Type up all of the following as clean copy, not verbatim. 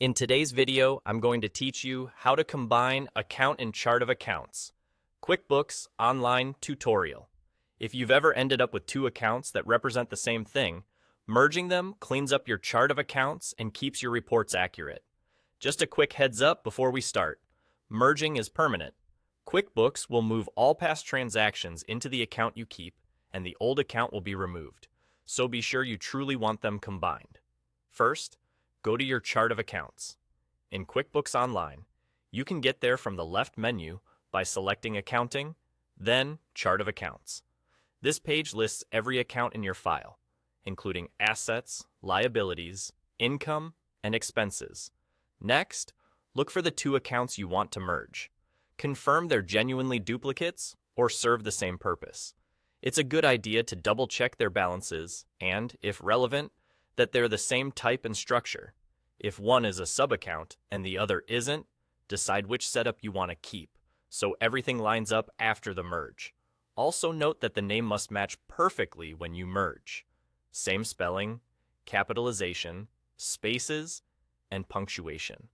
In today's video, I'm going to teach you how to combine account and chart of accounts. QuickBooks Online tutorial. If you've ever ended up with two accounts that represent the same thing, merging them cleans up your chart of accounts and keeps your reports accurate. Just a quick heads up before we start. Merging is permanent. QuickBooks will move all past transactions into the account you keep, and the old account will be removed. So be sure you truly want them combined. First, go to your chart of accounts. In QuickBooks Online, you can get there from the left menu by selecting Accounting, then Chart of Accounts. This page lists every account in your file, including assets, liabilities, income, and expenses. Next, look for the two accounts you want to merge. Confirm they're genuinely duplicates or serve the same purpose. It's a good idea to double-check their balances and, if relevant, that they're the same type and structure. If one is a sub-account and the other isn't, decide which setup you want to keep, so everything lines up after the merge. Also note that the name must match perfectly when you merge. Same spelling, capitalization, spaces, and punctuation.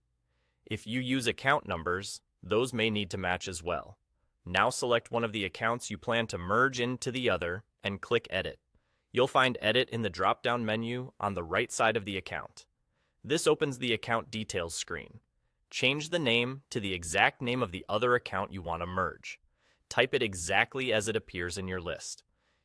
If you use account numbers, those may need to match as well. Now select one of the accounts you plan to merge into the other and click Edit. You'll find Edit in the drop-down menu on the right side of the account. This opens the account details screen. Change the name to the exact name of the other account you want to merge. Type it exactly as it appears in your list.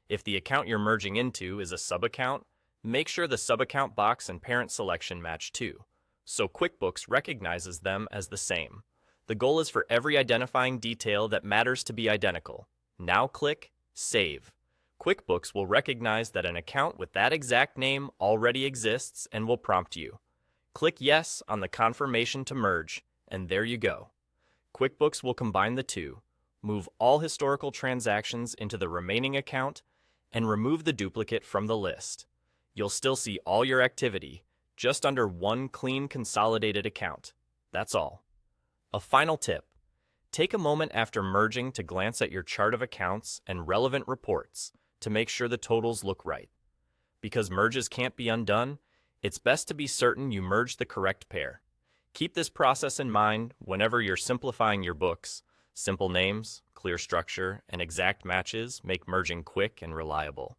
If the account you're merging into is a sub-account, make sure the sub-account box and parent selection match too, so QuickBooks recognizes them as the same. The goal is for every identifying detail that matters to be identical. Now click Save. QuickBooks will recognize that an account with that exact name already exists and will prompt you. Click Yes on the confirmation to merge, and there you go. QuickBooks will combine the two, move all historical transactions into the remaining account, and remove the duplicate from the list. You'll still see all your activity, just under one clean consolidated account. That's all. A final tip. Take a moment after merging to glance at your chart of accounts and relevant reports to make sure the totals look right. Because merges can't be undone, it's best to be certain you merge the correct pair. Keep this process in mind whenever you're simplifying your books. Simple names, clear structure, and exact matches make merging quick and reliable.